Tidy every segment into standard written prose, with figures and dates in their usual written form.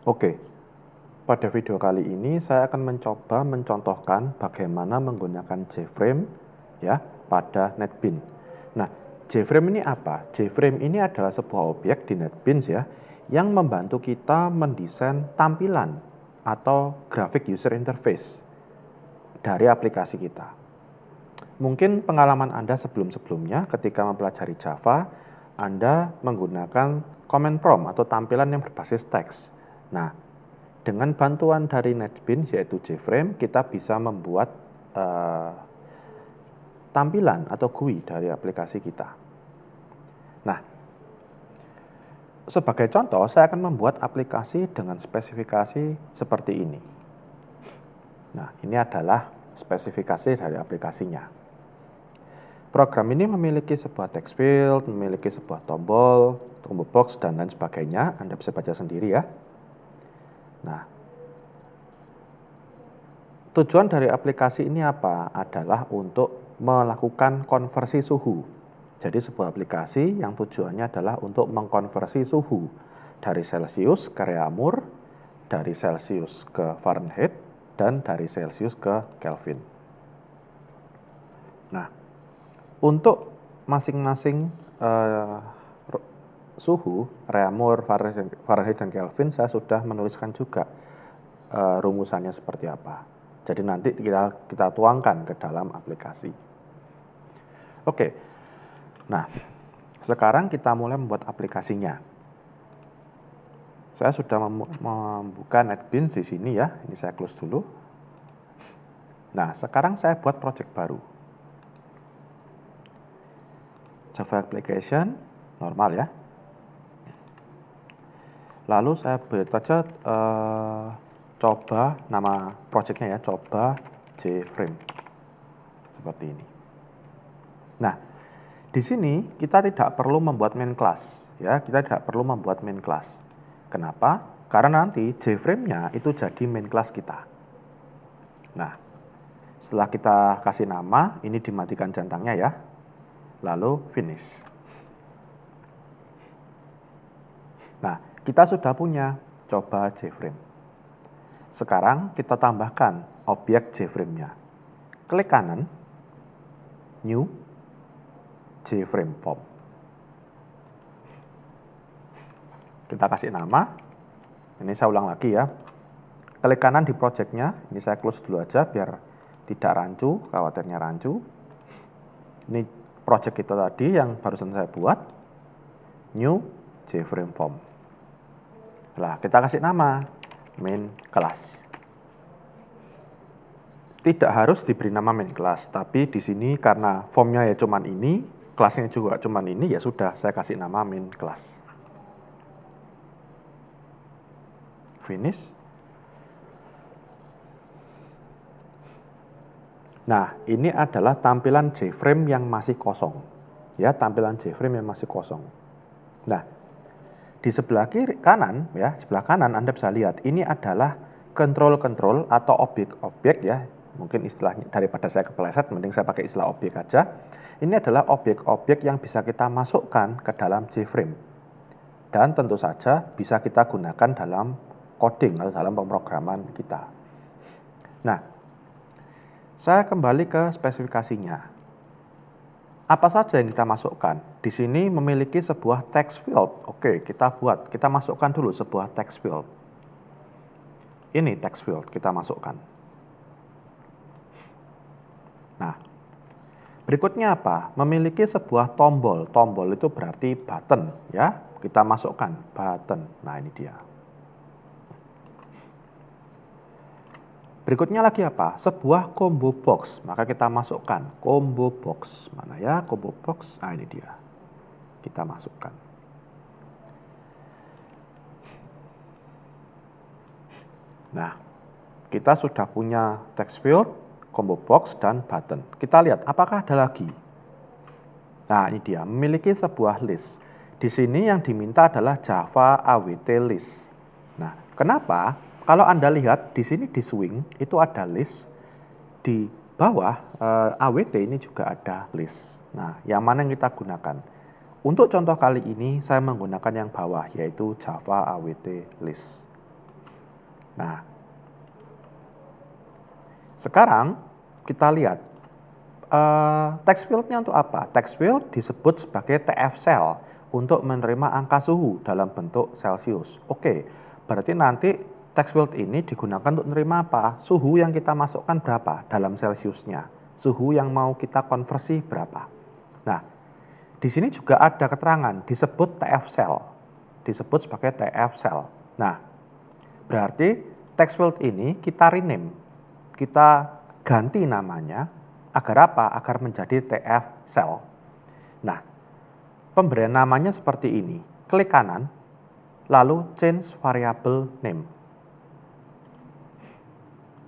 Oke, pada video kali ini saya akan mencoba mencontohkan bagaimana menggunakan JFrame ya pada NetBeans. Nah, JFrame ini apa? JFrame ini adalah sebuah objek di NetBeans ya yang membantu kita mendesain tampilan atau grafik user interface dari aplikasi kita. Mungkin pengalaman Anda sebelum-sebelumnya ketika mempelajari Java, Anda menggunakan command prompt atau tampilan yang berbasis teks. Nah, dengan bantuan dari NetBeans yaitu JFrame, kita bisa membuat tampilan atau GUI dari aplikasi kita. Nah, sebagai contoh, saya akan membuat aplikasi dengan spesifikasi seperti ini. Nah, ini adalah spesifikasi dari aplikasinya. Program ini memiliki sebuah text field, memiliki sebuah tombol, combo box, dan lain sebagainya. Anda bisa baca sendiri ya. Nah, tujuan dari aplikasi ini apa? Adalah untuk melakukan konversi suhu. Jadi sebuah aplikasi yang tujuannya adalah untuk mengkonversi suhu dari Celsius ke Reaumur, dari Celsius ke Fahrenheit, dan dari Celsius ke Kelvin. Nah, untuk masing-masing suhu, Reaumur, Fahrenheit, dan Kelvin, saya sudah menuliskan juga rumusannya seperti apa. Jadi nanti kita tuangkan ke dalam aplikasi. Oke, nah sekarang kita mulai membuat aplikasinya. Saya sudah membuka NetBeans di sini ya. Ini saya close dulu. Nah, sekarang saya buat project baru. Java Application, normal ya. Lalu saya buat saja coba nama projectnya ya, coba JFrame. Seperti ini. Nah, di sini kita tidak perlu membuat main class ya, kita tidak perlu membuat main class. Kenapa? Karena nanti JFrame-nya itu jadi main class kita. Nah, setelah kita kasih nama, ini dimatikan centangnya ya. Lalu finish. Nah, kita sudah punya coba JFrame. Sekarang kita tambahkan objek JFrame-nya. Klik kanan, new, JFrame form. Kita kasih nama. Ini saya ulang lagi ya. Klik kanan di project-nya. Ini saya close dulu aja biar tidak rancu, khawatirnya rancu. Ini project kita tadi yang barusan saya buat. New JFrame form. Nah, kita kasih nama main class. Tidak harus diberi nama main class, tapi di sini karena formnya ya cuman ini, kelasnya juga cuman ini, ya sudah saya kasih nama main class. Finish. Nah, ini adalah tampilan JFrame yang masih kosong. Ya, tampilan JFrame yang masih kosong. Nah, di sebelah kiri kanan ya, sebelah kanan Anda bisa lihat ini adalah kontrol-kontrol atau objek-objek ya. Mungkin istilahnya daripada saya kepeleset, mending saya pakai istilah objek aja. Ini adalah objek-objek yang bisa kita masukkan ke dalam JFrame. Dan tentu saja bisa kita gunakan dalam coding atau dalam pemrograman kita. Nah, saya kembali ke spesifikasinya. Apa saja yang kita masukkan? Di sini memiliki sebuah text field. Oke, kita masukkan dulu sebuah text field. Ini text field, kita masukkan. Nah, berikutnya apa? Memiliki sebuah tombol. Tombol itu berarti button, ya. Kita masukkan button. Nah, ini dia. Berikutnya lagi apa? Sebuah combo box. Maka kita masukkan combo box. Mana ya combo box? Nah, ini dia. Kita masukkan. Nah, kita sudah punya text field, combo box, dan button. Kita lihat apakah ada lagi. Nah, ini dia, memiliki sebuah list. Di sini yang diminta adalah Java awt list. Nah, kenapa? Kalau Anda lihat di sini di swing itu ada list, di bawah awt ini juga ada list. Nah, yang mana yang kita gunakan? Untuk contoh kali ini saya menggunakan yang bawah yaitu Java awt list. Nah, sekarang kita lihat text field-nya untuk apa? Text field disebut sebagai TF cell untuk menerima angka suhu dalam bentuk Celsius. Oke, berarti nanti text field ini digunakan untuk menerima apa? Suhu yang kita masukkan berapa dalam Celsiusnya. Suhu yang mau kita konversi berapa. Nah, di sini juga ada keterangan disebut TF cell. Disebut sebagai TF cell. Nah, berarti text field ini kita rename. Kita ganti namanya agar apa? Agar menjadi TF cell. Nah, pemberian namanya seperti ini. Klik kanan, lalu change variable name.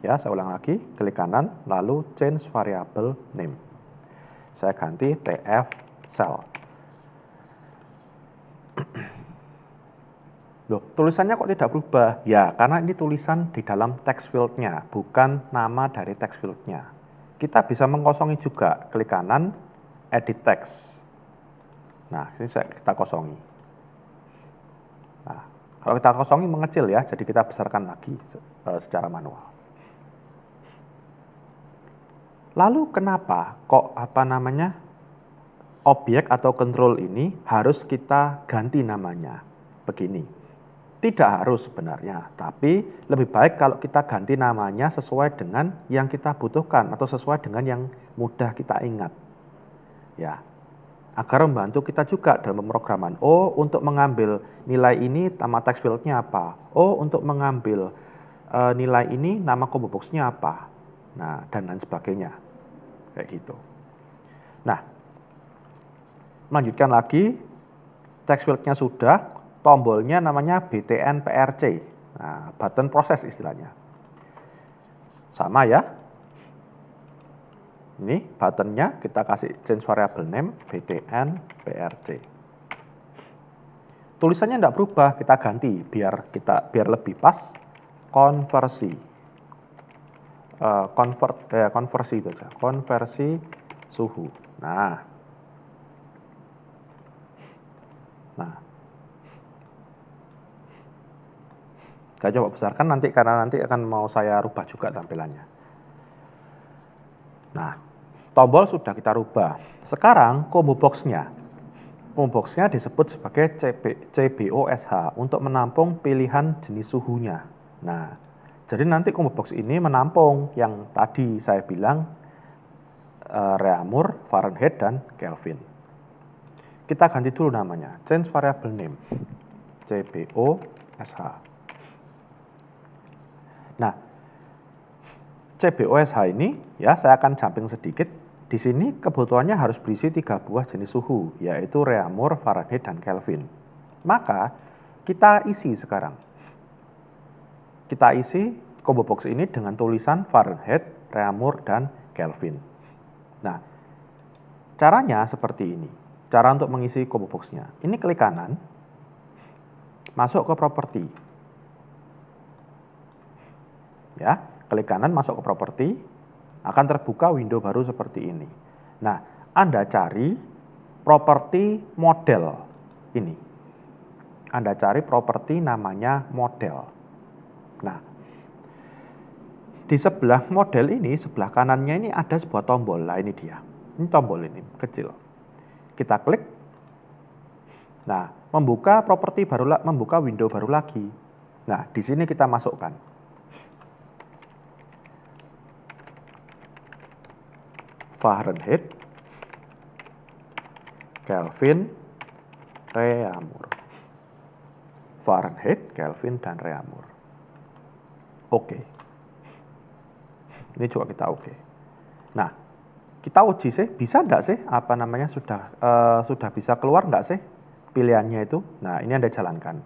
Ya, saya ulang lagi. Klik kanan, lalu change variable name. Saya ganti TF cell. Loh, tulisannya kok tidak berubah? Ya, karena ini tulisan di dalam text field-nya, bukan nama dari text field-nya. Kita bisa mengkosongi juga. Klik kanan, edit text. Nah, ini kita kosongi. Nah, kalau kita kosongi mengecil ya, jadi kita besarkan lagi secara manual. Lalu kenapa kok objek atau control ini harus kita ganti namanya? Begini. Tidak harus sebenarnya, tapi lebih baik kalau kita ganti namanya sesuai dengan yang kita butuhkan atau sesuai dengan yang mudah kita ingat. Ya, agar membantu kita juga dalam pemrograman. Oh, untuk mengambil nilai ini nama text field-nya apa? Oh, untuk mengambil nilai ini nama combo box-nya apa? Nah, dan lain sebagainya. Kayak gitu. Nah, lanjutkan lagi. Text field-nya sudah, tombolnya namanya BTN PRC. Nah, button proses istilahnya. Sama ya. Ini buttonnya kita kasih change variable name BTN PRC. Tulisannya tidak berubah, kita ganti biar lebih pas. Konversi. Konversi itu aja. Konversi suhu. Nah. Saya coba besarkan nanti karena nanti akan mau saya rubah juga tampilannya. Nah, tombol sudah kita rubah. Sekarang combo box-nya. Combo box-nya disebut sebagai CBOSH untuk menampung pilihan jenis suhunya. Nah, jadi nanti combo box ini menampung yang tadi saya bilang Reaumur, Fahrenheit, dan Kelvin. Kita ganti dulu namanya, change variable name, CBOSH. Nah, CBOSH ini ya saya akan jumping sedikit. Di sini kebutuhannya harus berisi 3 buah jenis suhu, yaitu Reaumur, Fahrenheit, dan Kelvin. Maka kita isi sekarang. Kita isi combo box ini dengan tulisan Fahrenheit, Reaumur, dan Kelvin. Nah, caranya seperti ini. Cara untuk mengisi combo box-nya. Ini klik kanan, masuk ke properti. Ya, klik kanan masuk ke properti, akan terbuka window baru seperti ini. Nah, Anda cari properti model ini. Anda cari properti namanya model. Nah, di sebelah model ini, sebelah kanannya ini ada sebuah tombol. Nah, ini dia. Ini tombol ini, kecil. Kita klik. Nah, membuka properti baru, membuka window baru lagi. Nah, di sini kita masukkan. Fahrenheit, Kelvin, Reaumur. Fahrenheit, Kelvin, dan Reaumur. Oke. Ini juga kita oke. Nah, kita uji sih, bisa enggak sih sudah bisa keluar enggak sih pilihannya itu? Nah, ini Anda jalankan.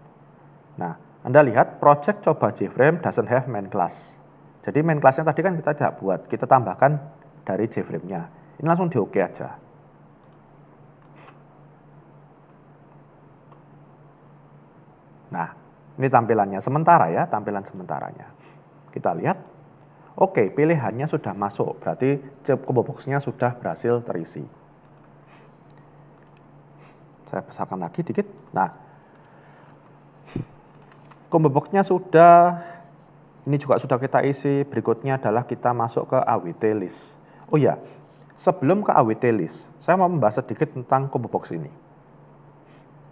Nah, Anda lihat project coba JFrame doesn't have main class. Jadi main class-nya tadi kan kita tidak buat, kita tambahkan dari JFrame-nya. Ini langsung di oke aja. Nah, ini tampilannya sementara ya, tampilan sementaranya. Kita lihat, oke, pilihannya sudah masuk, berarti combo box-nya sudah berhasil terisi. Saya besarkan lagi dikit. Nah, combo box-nya sudah Ini juga sudah kita isi. Berikutnya adalah kita masuk ke AWT list. Oh ya, sebelum ke AWT list, saya mau membahas sedikit tentang combo box ini.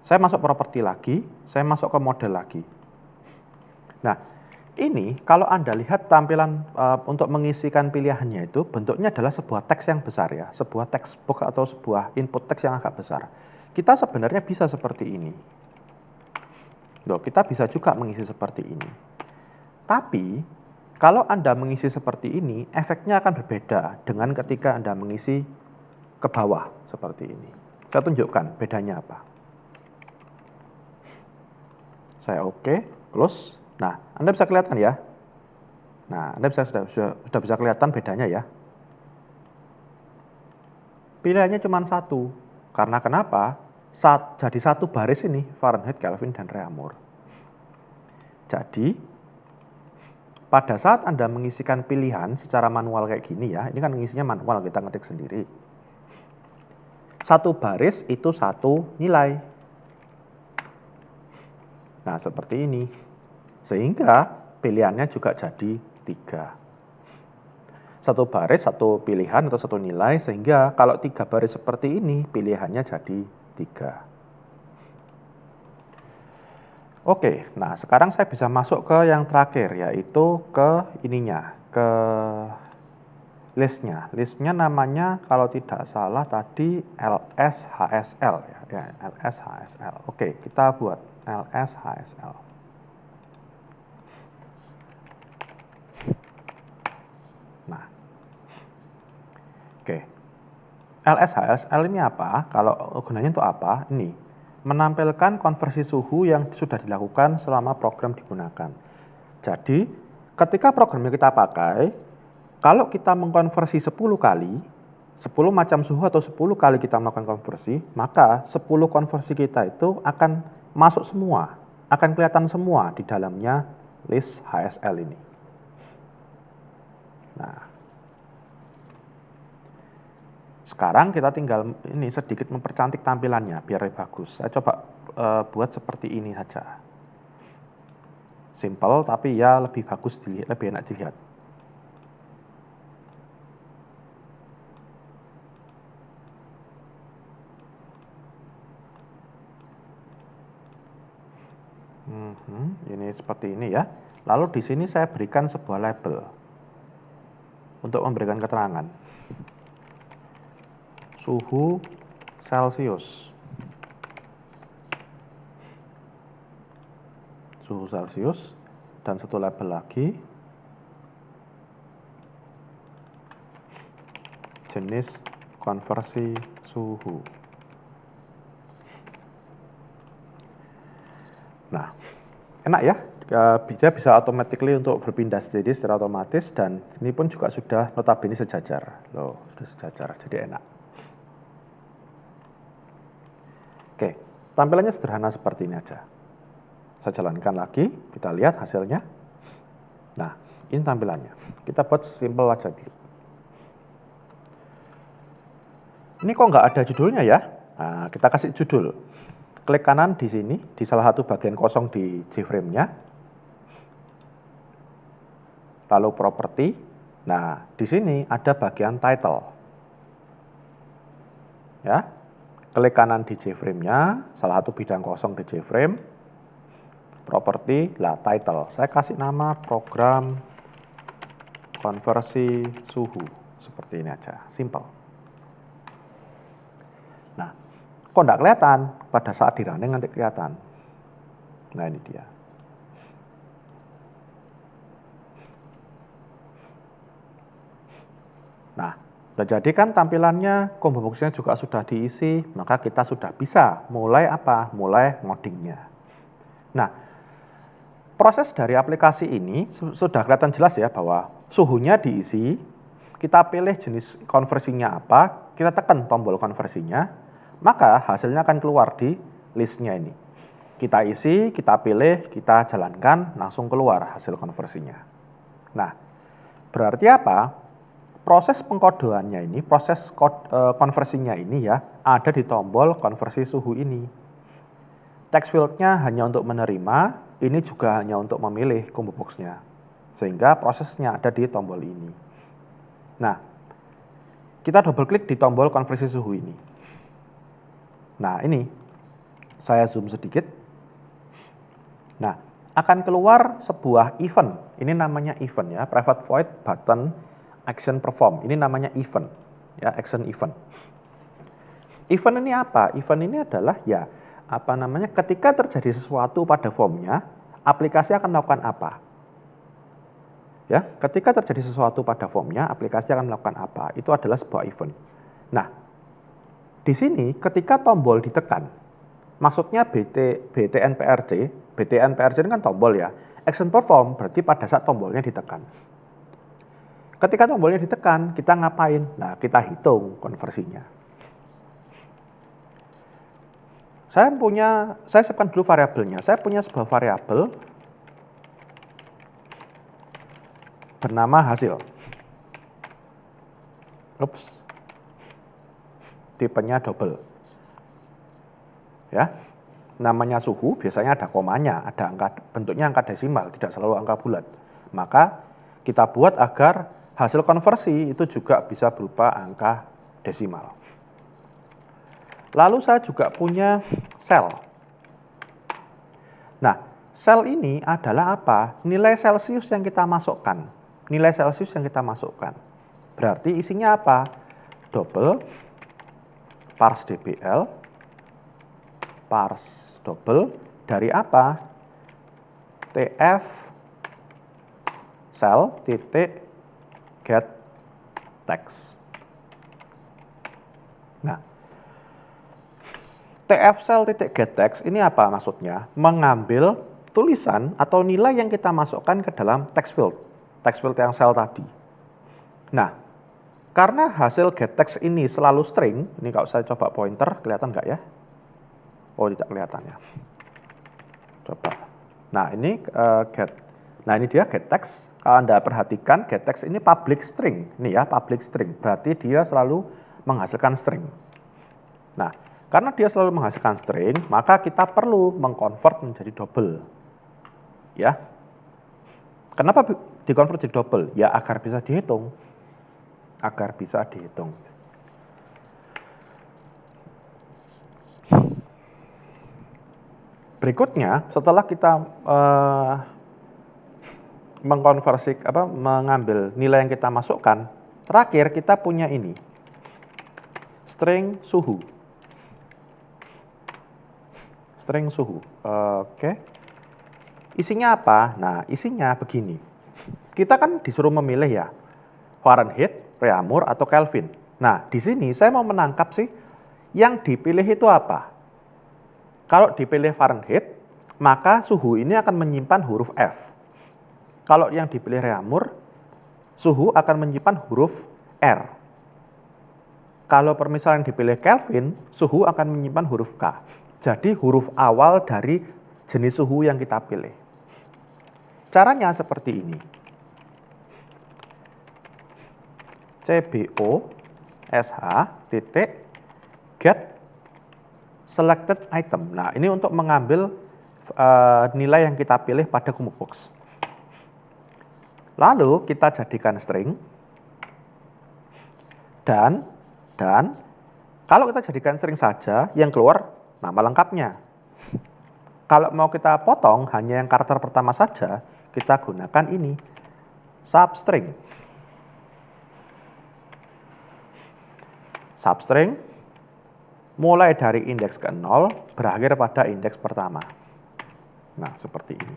Saya masuk properti lagi, saya masuk ke model lagi. Nah, ini kalau Anda lihat tampilan untuk mengisikan pilihannya itu bentuknya adalah sebuah teks yang besar ya, sebuah textbox atau sebuah input teks yang agak besar. Kita sebenarnya bisa seperti ini. Loh, kita bisa juga mengisi seperti ini. Tapi, kalau Anda mengisi seperti ini, efeknya akan berbeda dengan ketika Anda mengisi ke bawah seperti ini. Saya tunjukkan bedanya apa. Saya oke, close. Nah, Anda bisa kelihatan ya. Nah, Anda sudah bisa kelihatan bedanya ya. Pilihannya cuma satu. Karena kenapa? Jadi satu baris ini, Fahrenheit, Kelvin, dan Reaumur. Jadi, pada saat Anda mengisikan pilihan secara manual kayak gini ya, ini kan mengisinya manual, kita ngetik sendiri. Satu baris itu satu nilai. Nah, seperti ini. Sehingga pilihannya juga jadi 3. Satu baris, satu pilihan atau satu nilai, sehingga kalau 3 baris seperti ini, pilihannya jadi 3. Oke, nah sekarang saya bisa masuk ke yang terakhir, yaitu ke ininya, ke listnya. Listnya namanya kalau tidak salah tadi LSHSL ya, LSHSL. Oke, kita buat LSHSL. Nah, oke. LSHSL ini apa? Kalau gunanya untuk apa? Ini menampilkan konversi suhu yang sudah dilakukan selama program digunakan. Jadi, ketika program yang kita pakai, kalau kita mengkonversi 10 kali, 10 macam suhu atau 10 kali kita melakukan konversi, maka 10 konversi kita itu akan masuk semua, akan kelihatan semua di dalamnya list HSL ini. Nah, sekarang kita tinggal ini sedikit mempercantik tampilannya biar lebih bagus. Saya coba buat seperti ini saja. Simple tapi ya lebih bagus dilihat, lebih enak dilihat. Ini seperti ini ya. Lalu di sini saya berikan sebuah label untuk memberikan keterangan. Suhu Celcius. Suhu Celcius dan satu label lagi. Jenis konversi suhu. Nah, enak ya, dia bisa automatically untuk berpindah sendiri secara otomatis, dan ini pun juga sudah notabene sejajar. Loh, sudah sejajar, jadi enak. Oke, tampilannya sederhana seperti ini aja. Saya jalankan lagi, kita lihat hasilnya. Nah, ini tampilannya. Kita buat simple aja dulu. Ini kok nggak ada judulnya ya? Nah, kita kasih judul. Klik kanan di sini, di salah satu bagian kosong di JFrame-nya. Lalu property. Nah, di sini ada bagian title. Ya. Klik kanan di JFrame-nya, salah satu bidang kosong di JFrame. Property, lah title. Saya kasih nama program konversi suhu. Seperti ini aja, simple. Nah, kok nggak kelihatan? Pada saat di running nanti kelihatan. Nah, ini dia. Nah, jadi kan tampilannya, combo box-nya juga sudah diisi, maka kita sudah bisa mulai apa? Mulai ngodingnya. Nah, proses dari aplikasi ini sudah kelihatan jelas ya bahwa suhunya diisi, kita pilih jenis konversinya apa, kita tekan tombol konversinya, maka hasilnya akan keluar di listnya ini. Kita isi, kita pilih, kita jalankan, langsung keluar hasil konversinya. Nah, berarti apa? Proses pengkodoannya ini, proses konversinya ini ya, ada di tombol konversi suhu ini. Text field-nya hanya untuk menerima, ini juga hanya untuk memilih combo box-nya. Sehingga prosesnya ada di tombol ini. Nah, kita double klik di tombol konversi suhu ini. Nah, ini saya zoom sedikit. Nah, akan keluar sebuah event. Ini namanya event ya, private void button action perform. Ini namanya event, ya, action event. Event ini apa? Event ini adalah ya, ketika terjadi sesuatu pada formnya, aplikasi akan melakukan apa? Ya, ketika terjadi sesuatu pada formnya, aplikasi akan melakukan apa? Itu adalah sebuah event. Nah, di sini ketika tombol ditekan, maksudnya BTN-PRC ini kan tombol ya. Action perform berarti pada saat tombolnya ditekan. Ketika tombolnya ditekan, kita ngapain? Nah, kita hitung konversinya. Saya siapkan dulu variabelnya. Saya punya sebuah variabel bernama hasil. Tipenya double. Ya. Namanya suhu, biasanya ada komanya, ada bentuknya angka desimal, tidak selalu angka bulat. Maka kita buat agar hasil konversi itu juga bisa berupa angka desimal. Lalu saya juga punya sel. Nah, sel ini adalah apa? Nilai Celcius yang kita masukkan. Nilai Celcius yang kita masukkan. Berarti isinya apa? Double parse dbl parse double dari apa? tf cell titik get text. Nah, tf cell titik get text ini apa maksudnya? Mengambil tulisan atau nilai yang kita masukkan ke dalam text field yang sel tadi. Nah, karena hasil getText ini selalu string, ini kalau saya coba pointer, kelihatan nggak ya? Oh, tidak kelihatan ya. Coba. Nah, ini ini dia getText. Kalau Anda perhatikan, getText ini public string. Ini ya, public string. Berarti dia selalu menghasilkan string. Nah, karena dia selalu menghasilkan string, maka kita perlu mengconvert menjadi double. Ya. Kenapa dikonvert jadi double? Ya, agar bisa dihitung. Berikutnya, setelah kita mengambil nilai yang kita masukkan, terakhir kita punya ini, string suhu. Oke. Isinya apa? Nah, isinya begini. Kita kan disuruh memilih ya, Fahrenheit, Reaumur, atau Kelvin. Nah, di sini saya mau menangkap sih, yang dipilih itu apa? Kalau dipilih Fahrenheit, maka suhu ini akan menyimpan huruf F. Kalau yang dipilih Reaumur, suhu akan menyimpan huruf R. Kalau permisalan dipilih Kelvin, suhu akan menyimpan huruf K. Jadi huruf awal dari jenis suhu yang kita pilih. Caranya seperti ini. CBO SH titik get selected item. Nah, ini untuk mengambil nilai yang kita pilih pada combo box. Lalu kita jadikan string dan kalau kita jadikan string saja, yang keluar nama lengkapnya. Kalau mau kita potong hanya yang karakter pertama saja, kita gunakan ini substring. Substring mulai dari indeks ke-0 berakhir pada indeks pertama. Nah, seperti ini.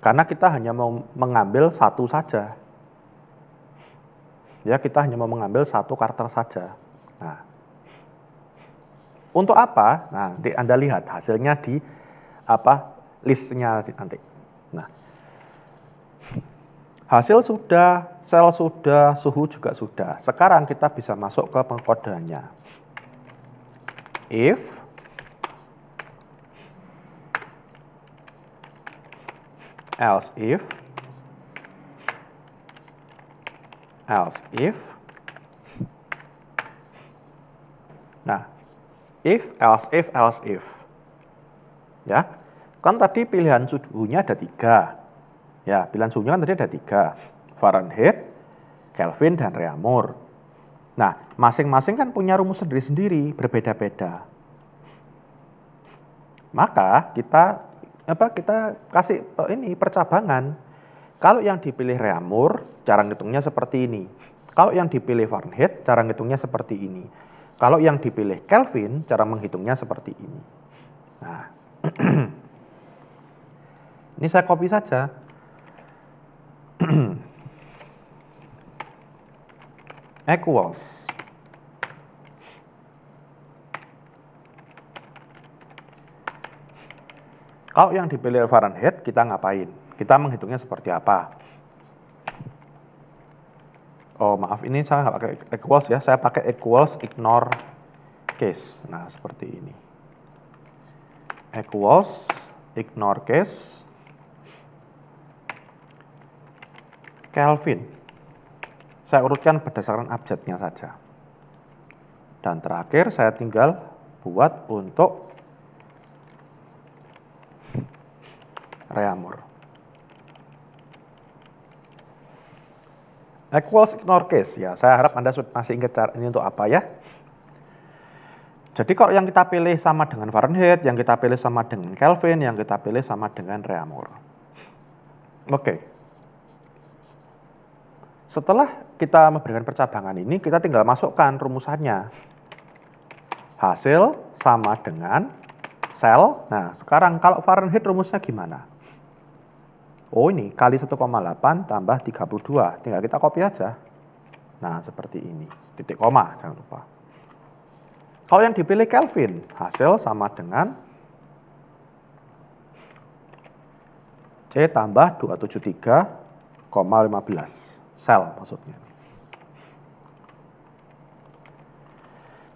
Karena kita hanya mau mengambil satu saja. Ya, kita hanya mau mengambil satu karakter saja. Nah, untuk apa? Nah, nanti Anda lihat hasilnya di listnya nanti. Nah, hasil sudah, sel sudah, suhu juga sudah. Sekarang kita bisa masuk ke pengkodeannya. If else if nah, if else if ya, kan tadi pilihan suhunya ada 3. Ya, pilihan suhunya kan tadi ada 3. Fahrenheit, Kelvin, dan Reaumur. Nah, masing-masing kan punya rumus sendiri-sendiri, berbeda-beda. Maka kita kasih ini percabangan. Kalau yang dipilih Reaumur, cara ngitungnya seperti ini. Kalau yang dipilih Fahrenheit, cara ngitungnya seperti ini. Kalau yang dipilih Kelvin, cara menghitungnya seperti ini. Nah, ini saya copy saja. Equals. Kalau yang dipilih Fahrenheit, kita ngapain? Kita menghitungnya seperti apa? Oh maaf, ini saya nggak pakai equals ya, saya pakai equals ignore case. Nah seperti ini. Equals ignore case Kelvin. Saya urutkan berdasarkan abjadnya saja. Dan terakhir saya tinggal buat untuk Reaumur. Equals ignore case ya, saya harap Anda masih ingat cara ini untuk apa ya. Jadi kalau yang kita pilih sama dengan Fahrenheit, yang kita pilih sama dengan Kelvin, yang kita pilih sama dengan Reaumur. Oke. Setelah kita memberikan percabangan ini, kita tinggal masukkan rumusannya. Hasil sama dengan sel. Nah, sekarang kalau Fahrenheit rumusnya gimana? Oh ini, kali 1,8 tambah 32. Tinggal kita copy aja. Nah, seperti ini. Titik koma, jangan lupa. Kalau yang dipilih Kelvin, hasil sama dengan C tambah 273,15. Sel maksudnya.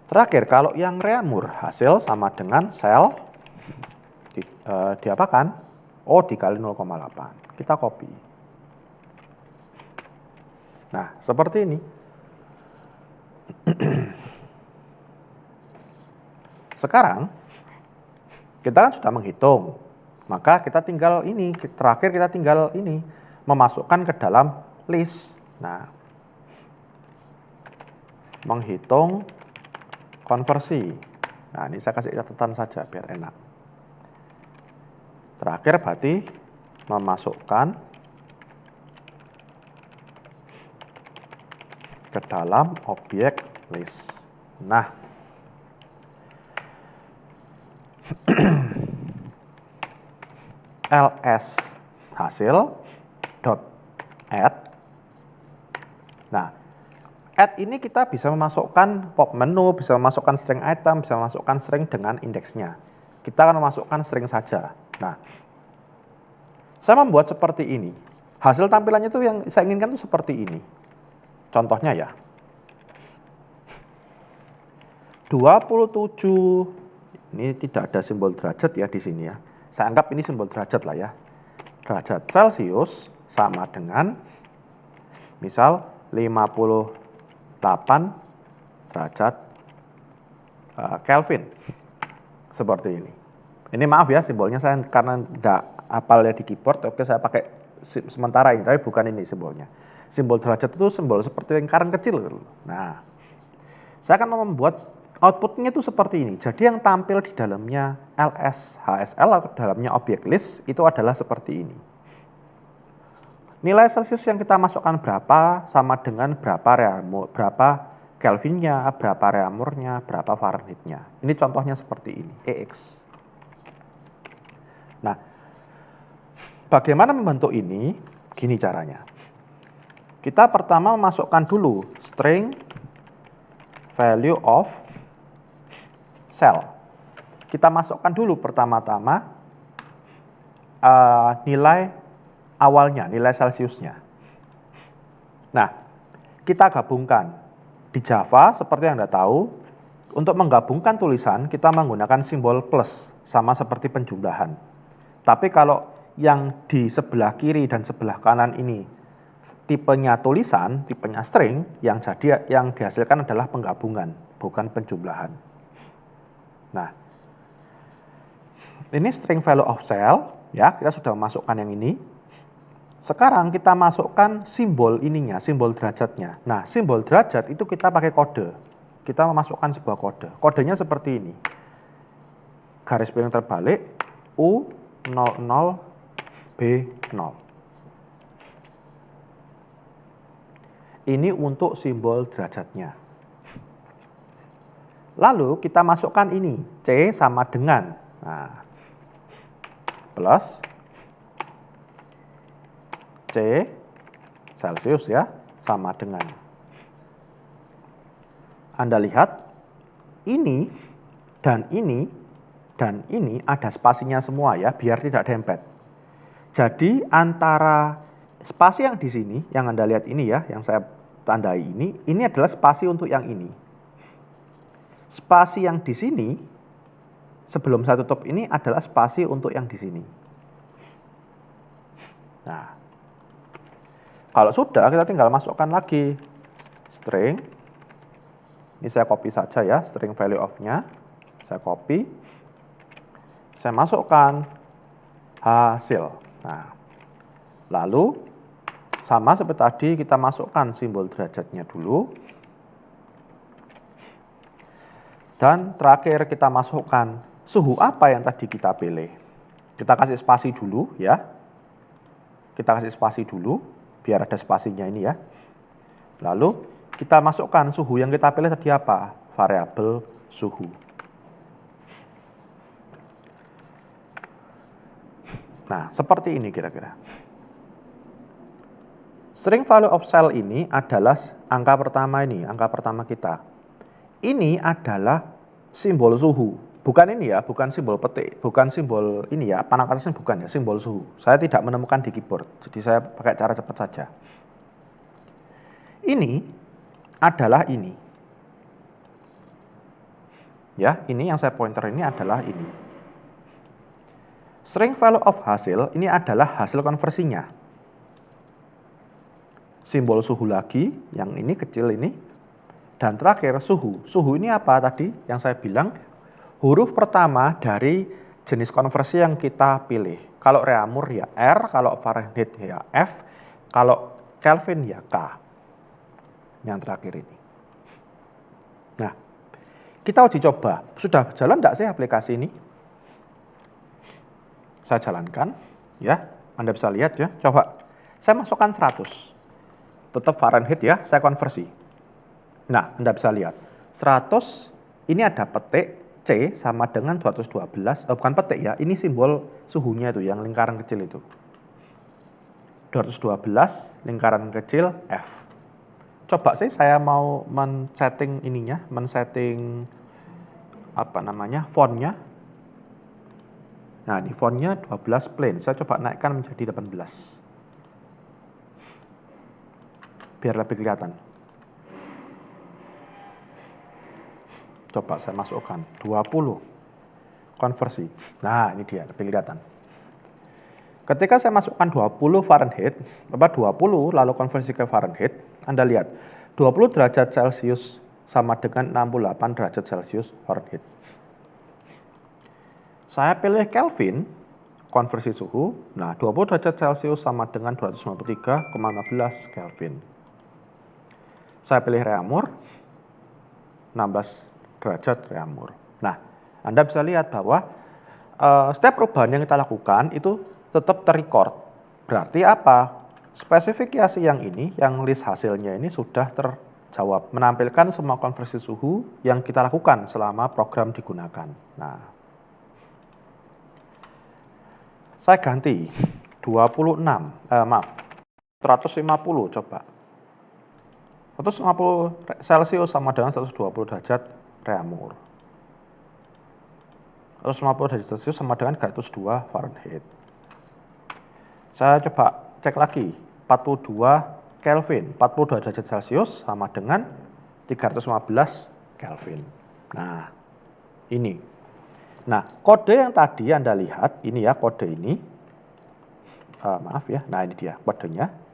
Terakhir, kalau yang Reaumur, hasil sama dengan sel diapakan? Oh, dikali 0,8. Kita copy. Nah, seperti ini. Sekarang, kita kan sudah menghitung. Maka kita tinggal ini, terakhir kita tinggal ini, memasukkan ke dalam list. Nah, menghitung konversi. Nah, ini saya kasih catatan saja biar enak. Terakhir berarti memasukkan ke dalam objek list. Nah, ls hasil dot add. Nah, add ini kita bisa memasukkan pop menu, bisa memasukkan string item, bisa memasukkan string dengan indeksnya. Kita akan memasukkan string saja. Nah, saya membuat seperti ini. Hasil tampilannya itu yang saya inginkan itu seperti ini. Contohnya ya. 27, ini tidak ada simbol derajat ya di sini ya. Saya anggap ini simbol derajat lah ya. Derajat Celcius sama dengan misal 58 derajat Kelvin. Seperti ini. Ini maaf ya simbolnya saya karena tidak hafal ya di keyboard, oke saya pakai sementara ini, tapi bukan ini simbolnya. Simbol derajat itu simbol seperti lingkaran kecil. Nah, saya akan membuat outputnya itu seperti ini. Jadi yang tampil di dalamnya ls HSL atau dalamnya objek list itu adalah seperti ini. Nilai Celsius yang kita masukkan berapa sama dengan berapa Kelvinnya, berapa Reaumurnya, berapa Fahrenheitnya. Ini contohnya seperti ini, EX. Nah, bagaimana membentuk ini? Gini caranya. Kita pertama memasukkan dulu string value of cell. Kita masukkan dulu pertama-tama nilai awalnya, nilai Celsiusnya. Nah, kita gabungkan. Di Java, seperti yang Anda tahu, untuk menggabungkan tulisan, kita menggunakan simbol plus, sama seperti penjumlahan. Tapi kalau yang di sebelah kiri dan sebelah kanan ini tipenya tulisan, tipenya string, yang dihasilkan adalah penggabungan, bukan penjumlahan. Nah, ini string value of cell, ya, kita sudah memasukkan yang ini. Sekarang kita masukkan simbol ininya, simbol derajatnya. Nah, simbol derajat itu kita pakai kode. Kita memasukkan sebuah kode. Kodenya seperti ini. Garis miring terbalik U00B0. Ini untuk simbol derajatnya. Lalu kita masukkan ini, C sama dengan, nah, plus C Celcius ya, sama dengan. Anda lihat, ini dan ini dan ini ada spasinya semua ya, biar tidak dempet. Jadi antara spasi yang di sini, yang Anda lihat ini ya, yang saya tandai ini adalah spasi untuk yang ini. Spasi yang di sini, sebelum saya tutup ini adalah spasi untuk yang di sini. Nah, kalau sudah, kita tinggal masukkan lagi string. Ini saya copy saja ya, string value of-nya. Saya copy. Saya masukkan hasil. Nah, lalu sama seperti tadi, kita masukkan simbol derajatnya dulu. Dan terakhir kita masukkan suhu apa yang tadi kita pilih. Kita kasih spasi dulu ya. Kita kasih spasi dulu, biar ada spasinya ini ya. Lalu kita masukkan suhu yang kita pilih tadi apa? Variabel suhu. Nah, seperti ini kira-kira. String value of cell ini adalah angka pertama ini, angka pertama kita. Ini adalah simbol suhu. Bukan ini ya, bukan simbol petik, bukan simbol ini ya, panah kertasnya bukan ya, simbol suhu. Saya tidak menemukan di keyboard, jadi saya pakai cara cepat saja. Ini adalah ini. Ya, ini yang saya pointer ini adalah ini. String value of hasil ini adalah hasil konversinya. Simbol suhu lagi, yang ini kecil ini. Dan terakhir suhu. Suhu ini apa tadi yang saya bilang? Huruf pertama dari jenis konversi yang kita pilih. Kalau Reaumur ya R, kalau Fahrenheit ya F, kalau Kelvin ya K. Yang terakhir ini. Nah, kita uji coba. Sudah jalan enggak sih aplikasi ini? Saya jalankan, ya. Anda bisa lihat ya. Coba, saya masukkan 100. Tetap Fahrenheit ya, saya konversi. Nah, Anda bisa lihat. 100, ini ada petik, C sama dengan 212, bukan petik ya, ini simbol suhunya itu, yang lingkaran kecil itu. 212, lingkaran kecil, F. Coba sih saya mau men-setting ininya, men-setting apa namanya, fontnya. Nah, ini fontnya 12 plain, saya coba naikkan menjadi 18. Biar lebih kelihatan. Coba saya masukkan 20 konversi. Nah, ini dia lebih kelihatan. Ketika saya masukkan 20 Fahrenheit, 20 lalu konversi ke Fahrenheit, Anda lihat 20 derajat Celcius sama dengan 68 derajat Celcius Fahrenheit. Saya pilih Kelvin, konversi suhu. Nah, 20 derajat Celcius sama dengan 253,15 Kelvin. Saya pilih Reaumur, 16 derajat Reaumur. Nah, Anda bisa lihat bahwa setiap perubahan yang kita lakukan itu tetap terrecord. Berarti apa? Spesifikasi yang ini, yang list hasilnya ini sudah terjawab. Menampilkan semua konversi suhu yang kita lakukan selama program digunakan. Nah, saya ganti 150 coba. 150 Celcius sama dengan 120 derajat Reaumur. 150 derajat Celcius sama dengan 302 Fahrenheit. Saya coba cek lagi, 42 Kelvin, 42 derajat Celcius sama dengan 315 Kelvin. Nah, ini. Nah, kode yang tadi Anda lihat, ini ya kode ini. Maaf ya, nah ini dia kodenya.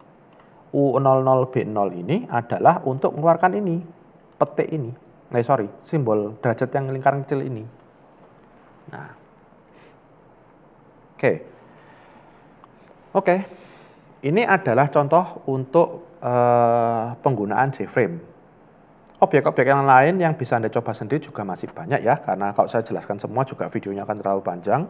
U00B0 ini adalah untuk mengeluarkan ini, petik ini. Simbol derajat yang lingkaran kecil ini. Nah, oke. Ini adalah contoh untuk penggunaan JFrame. Objek-objek yang lain yang bisa Anda coba sendiri juga masih banyak ya, karena kalau saya jelaskan semua juga videonya akan terlalu panjang.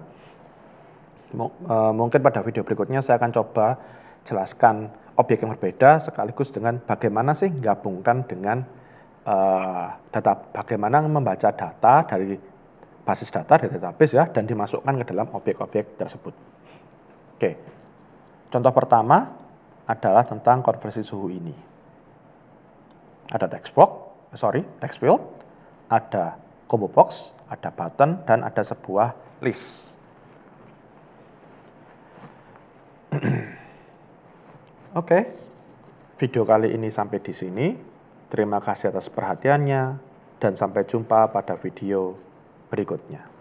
Mungkin pada video berikutnya saya akan coba jelaskan objek yang berbeda sekaligus dengan bagaimana sih gabungkan dengan bagaimana membaca data dari basis data dari database ya dan dimasukkan ke dalam objek-objek tersebut. Oke. Contoh pertama adalah tentang konversi suhu ini. Ada text field, ada combo box, ada button, dan ada sebuah list. Oke, video kali ini sampai di sini. Terima kasih atas perhatiannya, dan sampai jumpa pada video berikutnya.